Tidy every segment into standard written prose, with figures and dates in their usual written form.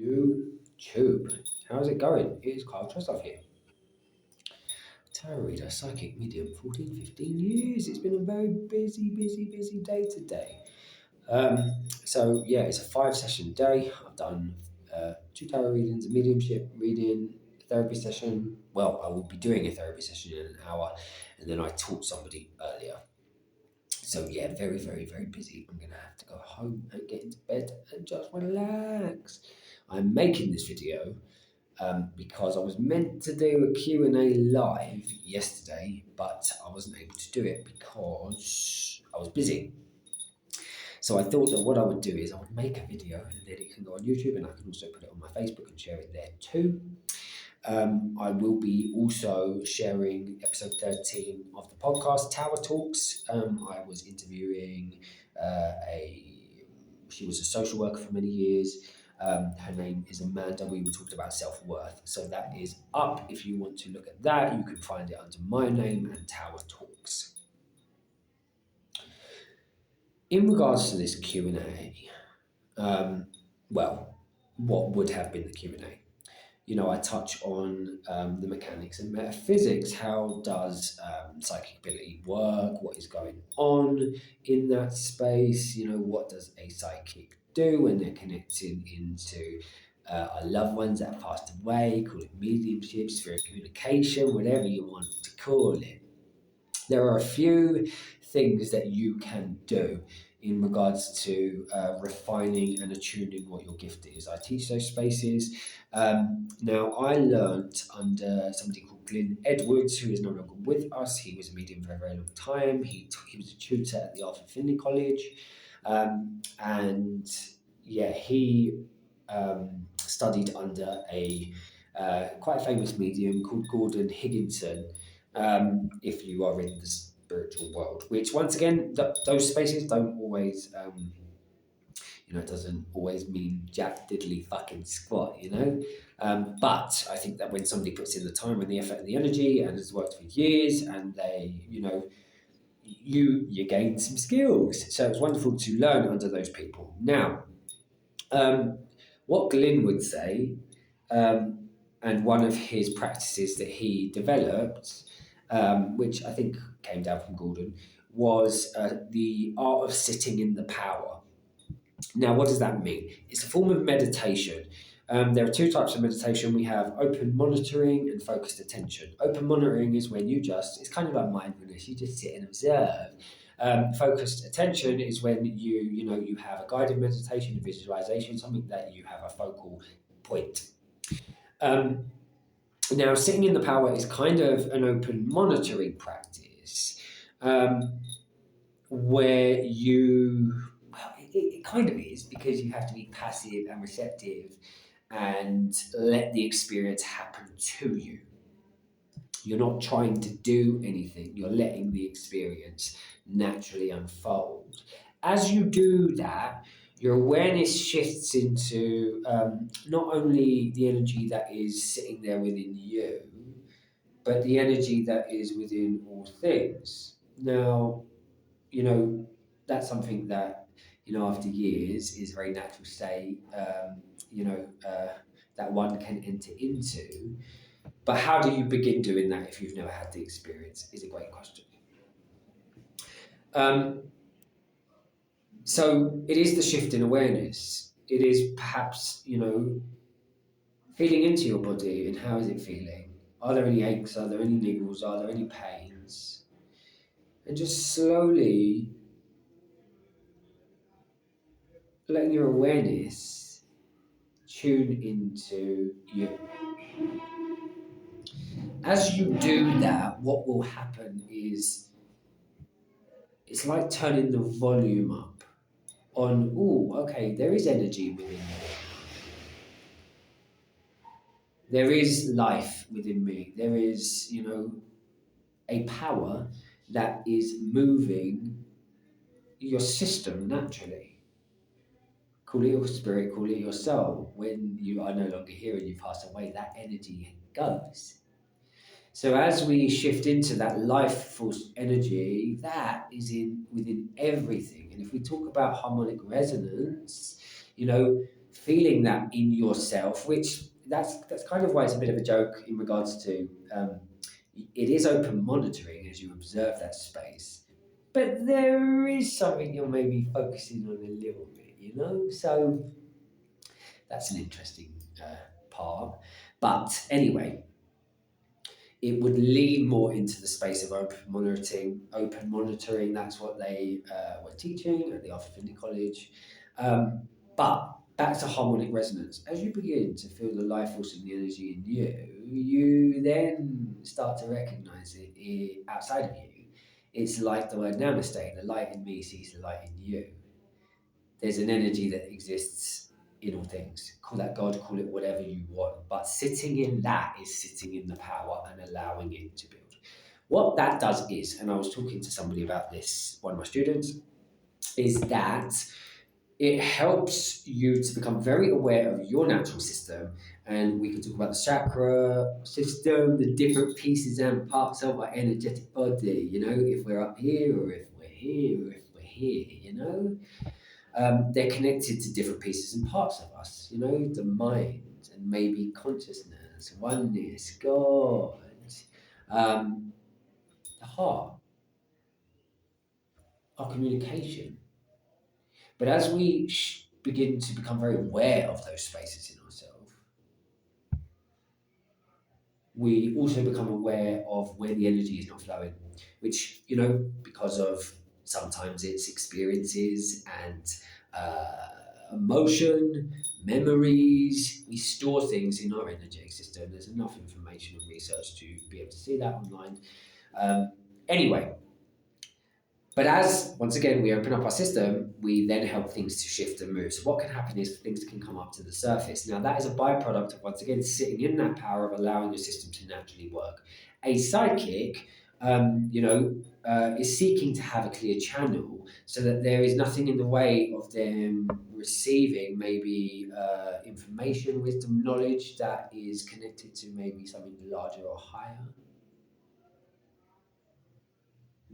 YouTube. How's it going? It is Kyle Trustov here. Tarot reader, psychic, medium, 14, 15 years. It's been a very busy day today. It's a 5 session day. I've done 2 tarot readings, a mediumship reading, a therapy session. Well, I will be doing a therapy session in an hour, and then I taught somebody earlier. So yeah, very busy. I'm gonna have to go home and get into bed and just relax. I'm making this video because I was meant to do a Q&A live yesterday, but I wasn't able to do it because I was busy. So I thought that what I would do is I would make a video and then it can go on YouTube, and I can also put it on my Facebook and share it there too. I will be also sharing episode 13 of the podcast, Tower Talks. I was interviewing she was a social worker for many years. Her name is Amanda. We were talking about self-worth. So that is up. If you want to look at that, you can find it under my name and Tower Talks. In regards to this Q&A, what would have been the Q&A? I touch on the mechanics and metaphysics. How does psychic ability work? What is going on in that space? What does a psychic do when they're connecting into our loved ones that have passed away? Call it mediumship, sphere of communication, whatever you want to call it. There are a few things that you can do in regards to refining and attuning what your gift is. I teach those spaces. Now, I learnt under somebody called Glyn Edwards, who is no longer with us. He was a medium for a very long time. He was a tutor at the Arthur Findlay College. He studied under a quite famous medium called Gordon Higginson, if you are in the spiritual world, which once again, those spaces don't always, it doesn't always mean jack diddly fucking squat, but I think that when somebody puts in the time and the effort and the energy and has worked for years, and they, you gain some skills. So it's wonderful to learn under those people. Now, what Glyn would say, and one of his practices that he developed, which I think came down from Gordon, was the art of sitting in the power. Now, what does that mean? It's a form of meditation. There are 2 types of meditation. We have open monitoring and focused attention. Open monitoring is when it's kind of like mindfulness. You just sit and observe. Focused attention is when you have a guided meditation, a visualization, something that you have a focal point. Now, sitting in the power is kind of an open monitoring practice, where it kind of is, because you have to be passive and receptive and let the experience happen to you. You're not trying to do anything. You're letting the experience naturally unfold. As you do that, your awareness shifts into not only the energy that is sitting there within you, but the energy that is within all things. Now, that's something that, after years is a very natural state, that one can enter into. But how do you begin doing that if you've never had the experience is a great question. So it is the shift in awareness. It is perhaps, feeling into your body and how is it feeling? Are there any aches? Are there any niggles? Are there any pains? And just slowly letting your awareness tune into you. As you do that, what will happen is it's like turning the volume up on, okay, there is energy within me. There is life within me. There is, a power that is moving your system naturally. Call it your spirit, call it your soul. When you are no longer here and you pass away, that energy goes. So as we shift into that life force energy, that is within everything. And if we talk about harmonic resonance, feeling that in yourself, which that's kind of why it's a bit of a joke in regards to it is open monitoring as you observe that space, but there is something you're maybe focusing on a little bit, you know. So that's an interesting part. But anyway, it would lean more into the space of open monitoring. Open monitoring, that's what they were teaching at the Arthur Findlay College. But back to harmonic resonance. As you begin to feel the life force and the energy in you, you then start to recognize outside of you. It's like the word namaste, the light in me sees the light in you. There's an energy that exists in all things. Call that God, call it whatever you want. But sitting in that is sitting in the power and allowing it to build. What that does is, and I was talking to somebody about this, one of my students, is that it helps you to become very aware of your natural system. And we can talk about the chakra system, the different pieces and parts of our energetic body, you know, if we're up here or if we're here or if we're here, you know. They're connected to different pieces and parts of us, you know, the mind and maybe consciousness, oneness, God, the heart, our communication. But as we begin to become very aware of those spaces in ourselves, we also become aware of where the energy is not flowing, which, you know, because of sometimes it's experiences and emotion, memories, we store things in our energetic system. There's enough information and research to be able to see that online. Anyway, but as, once again, we open up our system, we then help things to shift and move. So what can happen is things can come up to the surface. Now, that is a byproduct of, once again, sitting in that power of allowing your system to naturally work. A psychic, is seeking to have a clear channel so that there is nothing in the way of them receiving maybe information, wisdom, knowledge that is connected to maybe something larger or higher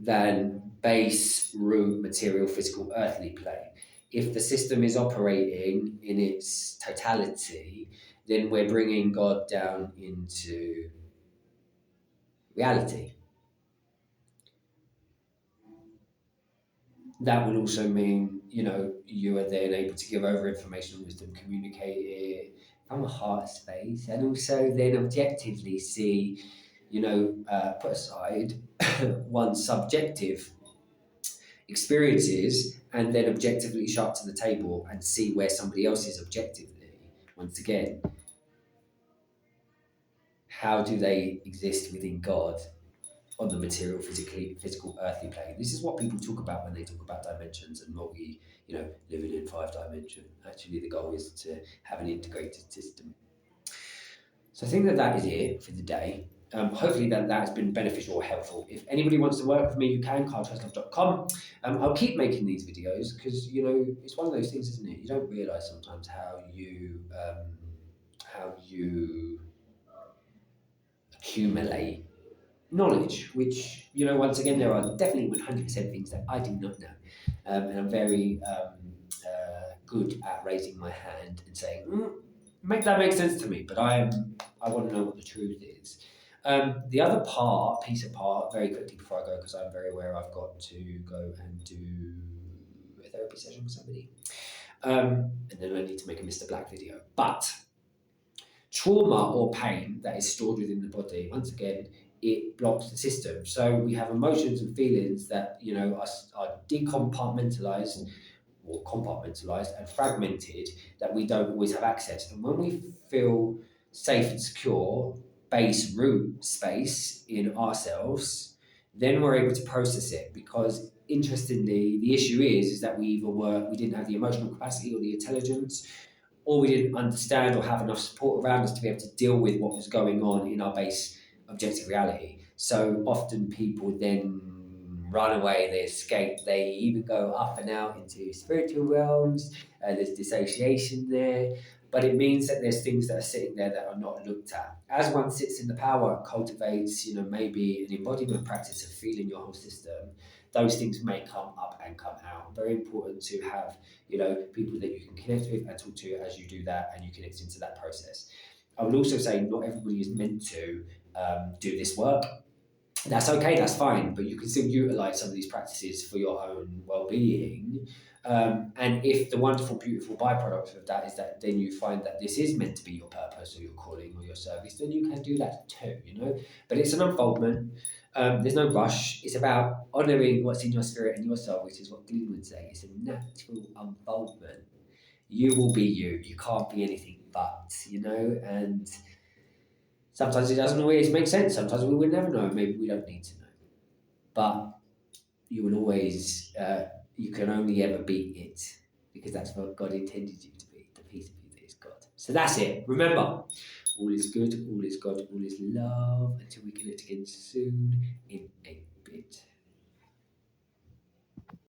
than base, root, material, physical, earthly plane. If the system is operating in its totality, then we're bringing God down into reality. That would also mean, you know, you are then able to give over information, wisdom, communicate it from a heart space, and also then objectively see, put aside one's subjective experiences and then objectively show up to the table and see where somebody else is objectively. Once again, how do they exist within God on the material, physical, earthly plane? This is what people talk about when they talk about dimensions and living in 5 dimension. Actually, the goal is to have an integrated system. So I think that is it for the day. Hopefully that has been beneficial or helpful. If anybody wants to work with me, you can, carltreslove.com. I'll keep making these videos because, it's one of those things, isn't it? You don't realise sometimes how you accumulate knowledge, which, once again, there are definitely 100% things that I do not know. And I'm very good at raising my hand and saying, make that make sense to me, but I want to know what the truth is. The other piece apart, very quickly before I go, because I'm very aware I've got to go and do a therapy session with somebody. And then I need to make a Mr. Black video. But trauma or pain that is stored within the body, once again, it blocks the system. So we have emotions and feelings that, are decompartmentalized or compartmentalized and fragmented, that we don't always have access. And when we feel safe and secure, base root space in ourselves, then we're able to process it. Because interestingly, the issue is that we didn't have the emotional capacity or the intelligence, or we didn't understand or have enough support around us to be able to deal with what was going on in our base objective reality. So often people then run away, they escape, they even go up and out into spiritual realms, there's dissociation there, but it means that there's things that are sitting there that are not looked at. As one sits in the power and cultivates, maybe an embodiment practice of feeling your whole system, those things may come up and come out. Very important to have, people that you can connect with and talk to as you do that and you connect into that process. I would also say not everybody is meant to do this work. That's okay, that's fine, but you can still utilize some of these practices for your own well-being. And if the wonderful, beautiful byproduct of that is that then you find that this is meant to be your purpose or your calling or your service, then you can do that too. But it's an unfoldment. There's no rush. It's about honoring what's in your spirit and your soul, which is what Glyn would say. It's a natural unfoldment. You will be you. You can't be anything but. And sometimes it doesn't always make sense. Sometimes we will never know. Maybe we don't need to know. But you will always, you can only ever be it because that's what God intended you to be. The piece of you that is God. So that's it. Remember, all is good, all is God, all is love. Until we connect again soon in a bit.